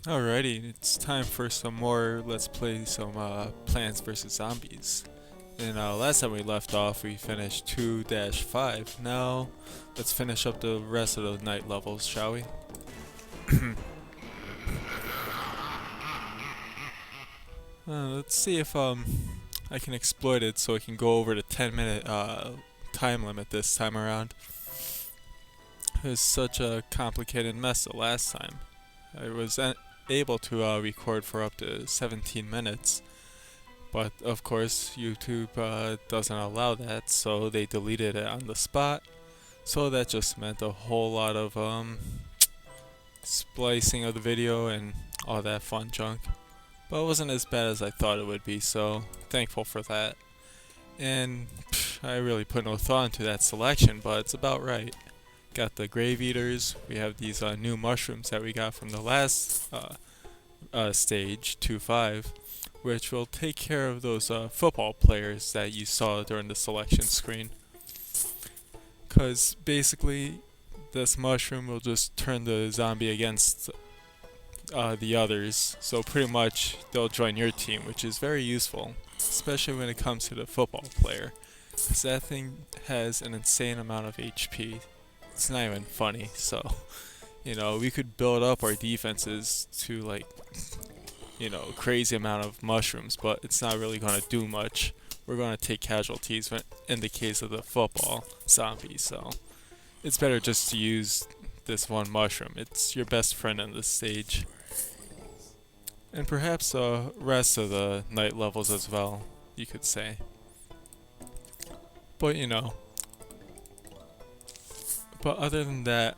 Alrighty, it's time for some more. Let's play some Plants vs Zombies. And last time we left off, we finished 2-5. Now, let's finish up the rest of the night levels, shall we? Let's see if I can exploit it so I can go over the 10-minute time limit this time around. It was such a complicated mess the last time. I was able to record for up to 17 minutes, but of course YouTube doesn't allow that, so they deleted it on the spot. So that just meant a whole lot of splicing of the video and all that fun junk. But it wasn't as bad as I thought it would be, so thankful for that. And I really put no thought into that selection, but it's about right. Got the grave eaters. We have these new mushrooms that we got from the last stage 2-5, which will take care of those football players that you saw during the selection screen. Cause basically, this mushroom will just turn the zombie against the others. So pretty much they'll join your team, which is very useful, especially when it comes to the football player. Cause that thing has an insane amount of HP. It's not even funny, so we could build up our defenses to like crazy amount of mushrooms, but it's not really going to do much. We're going to take casualties in the case of the football zombie, so it's better just to use this one mushroom. It's your best friend in this stage, and perhaps the rest of the night levels as well, you could say. But But other than that,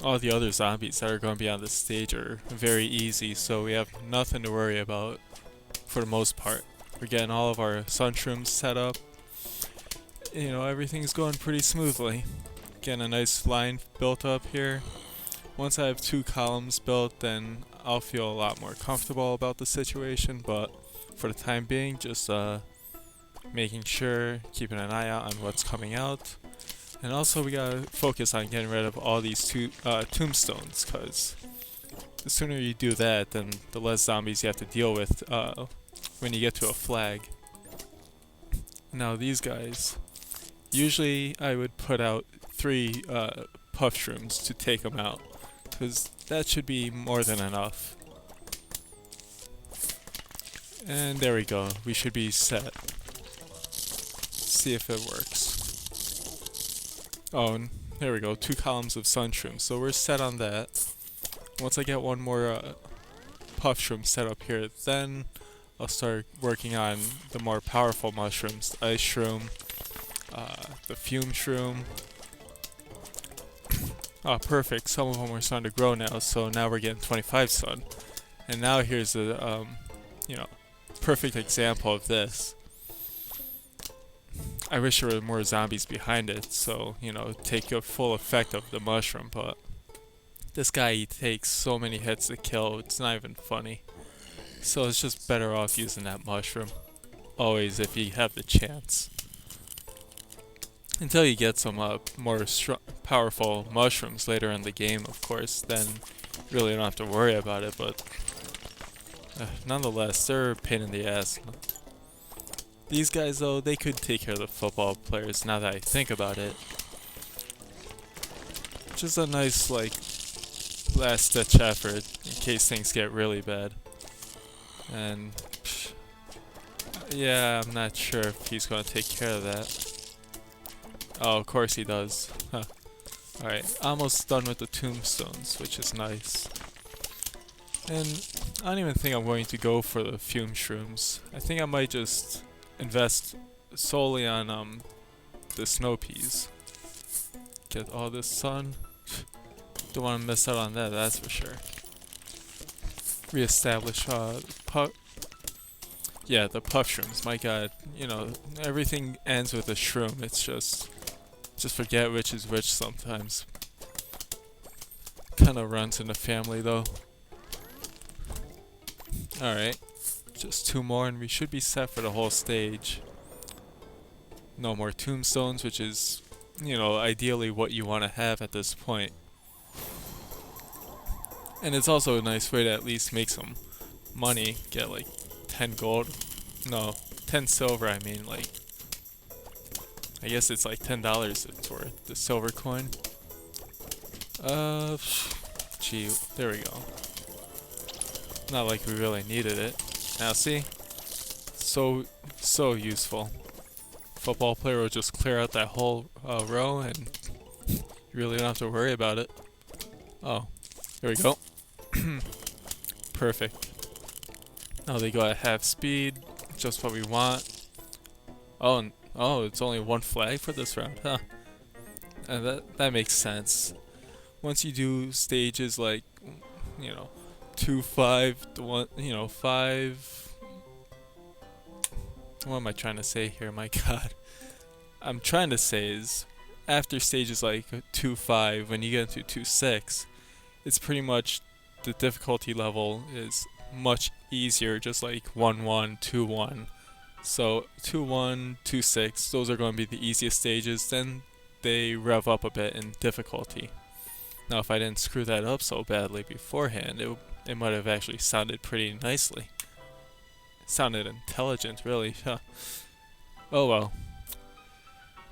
all the other zombies that are going to be on this stage are very easy, so we have nothing to worry about for the most part. We're getting all of our sunshrooms set up. Everything's going pretty smoothly. Getting a nice line built up here. Once I have 2 columns built, then I'll feel a lot more comfortable about the situation, but for the time being, just making sure, keeping an eye out on what's coming out. And also we gotta focus on getting rid of all these tombstones, cause the sooner you do that, then the less zombies you have to deal with when you get to a flag. Now these guys, usually I would put out 3 puff shrooms to take them out, cause that should be more than enough. And there we go, we should be set. Let's see if it works. Oh, and there we go, 2 columns of sunshroom, so we're set on that. Once I get one more puff shroom set up here, then I'll start working on the more powerful mushrooms, the ice shroom, the fume shroom. Oh, perfect, some of them are starting to grow now, so now we're getting 25 sun. And now here's a, perfect example of this. I wish there were more zombies behind it, so, take a full effect of the mushroom, but this guy, he takes so many hits to kill, it's not even funny. So it's just better off using that mushroom. Always, if you have the chance. Until you get some more powerful mushrooms later in the game, of course, then you really don't have to worry about it, but nonetheless, they're a pain in the ass. These guys, though, they could take care of the football players now that I think about it. Just a nice, last-ditch effort in case things get really bad. And, yeah, I'm not sure if he's going to take care of that. Oh, of course he does. Huh. Alright, almost done with the tombstones, which is nice. And I don't even think I'm going to go for the fume shrooms. I think I might just invest solely on the snow peas. Get all this sun. Don't want to miss out on that, that's for sure. Reestablish the puff shrooms. My god, everything ends with a shroom. It's just forget which is which sometimes. Kinda runs in the family though. Alright. Just 2 more and we should be set for the whole stage. No more tombstones, which is, ideally what you want to have at this point. And it's also a nice way to at least make some money. Get like 10 gold. No, 10 silver, I mean. Like, I guess it's like $10 for the silver coin. Gee, there we go. Not like we really needed it. Now see? So useful. Football player will just clear out that whole row and you really don't have to worry about it. Oh, there we go. Perfect. Now they go at half speed, just what we want. Oh, it's only one flag for this round, huh? And that makes sense. Once you do stages like, 2, 5, 1, 5. What am I trying to say here? My God. I'm trying to say is, after stages like 2, 5, when you get into 2, 6, it's pretty much the difficulty level is much easier, just like 1, 1, 2, 1. So 2, 1, 2, 6, those are going to be the easiest stages. Then they rev up a bit in difficulty. Now, if I didn't screw that up so badly beforehand, it might have actually sounded pretty nicely. Sounded intelligent, really. Huh. Oh well.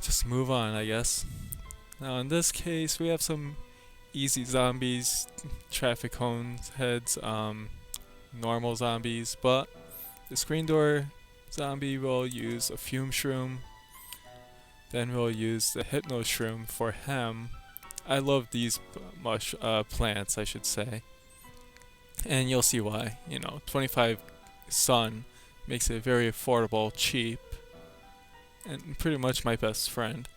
Just move on, I guess. Now, in this case, we have some easy zombies, traffic cone heads, normal zombies, but the screen door zombie will use a fume shroom. Then we'll use the Hypno-shroom for him. I love these plants, I should say. And you'll see why. 25 sun makes it very affordable, cheap, and pretty much my best friend.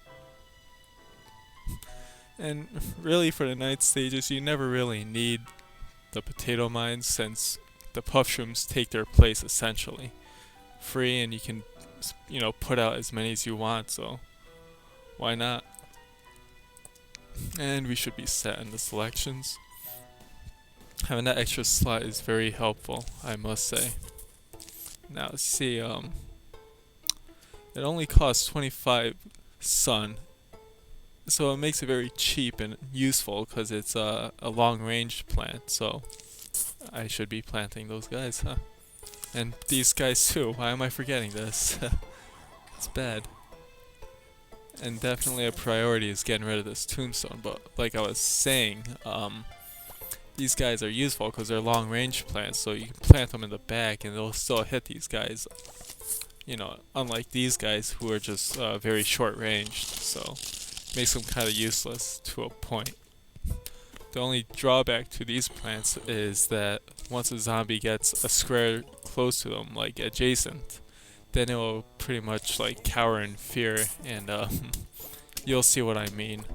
And really for the night stages, you never really need the potato mines since the puff shrooms take their place essentially. Free, and you can, put out as many as you want, so why not? And we should be set in the selections. Having that extra slot is very helpful, I must say. Now, see, it only costs 25 sun, so it makes it very cheap and useful because it's a long-range plant, so I should be planting those guys, huh? And these guys too, why am I forgetting this? It's bad. And definitely a priority is getting rid of this tombstone, but like I was saying, these guys are useful because they're long range plants, so you can plant them in the back and they'll still hit these guys, unlike these guys who are just very short ranged, so makes them kind of useless to a point. The only drawback to these plants is that once a zombie gets a square close to them, like adjacent, then it will pretty much like cower in fear, and you'll see what I mean.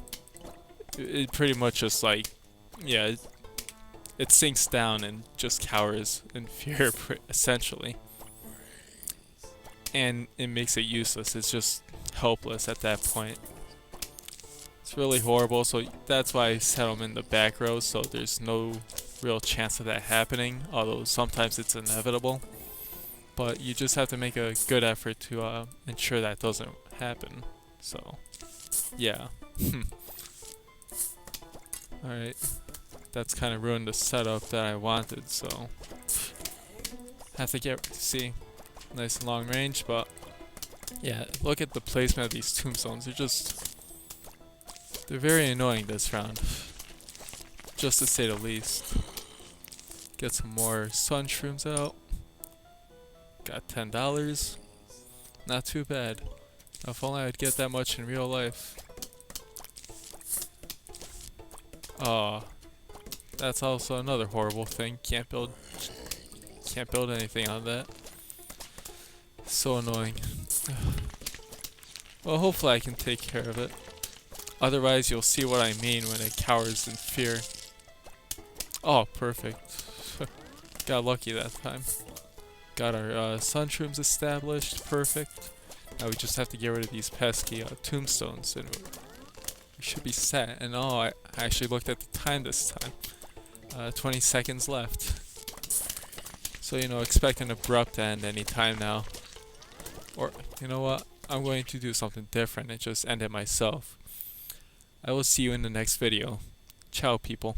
It pretty much just like, yeah, it sinks down and just cowers in fear essentially. And it makes it useless, it's just helpless at that point. It's really horrible, so that's why I set them in the back row, so there's no real chance of that happening, although sometimes it's inevitable. But you just have to make a good effort to ensure that doesn't happen. So, yeah. Alright. That's kind of ruined the setup that I wanted, so have to see. Nice and long range, but yeah, look at the placement of these tombstones. They're very annoying this round, just to say the least. Get some more sun shrooms out. Got $10. Not too bad. If only I'd get that much in real life. Oh, that's also another horrible thing. Can't build anything on that. So annoying. Well, hopefully I can take care of it. Otherwise, you'll see what I mean when it cowers in fear. Oh, perfect. Got lucky that time. Got our sun shrooms established. Perfect. Now we just have to get rid of these pesky tombstones, and we should be set. And oh, I actually looked at the time this time. 20 seconds left. So, expect an abrupt end any time now. Or, you know what? I'm going to do something different and just end it myself. I will see you in the next video. Ciao, people.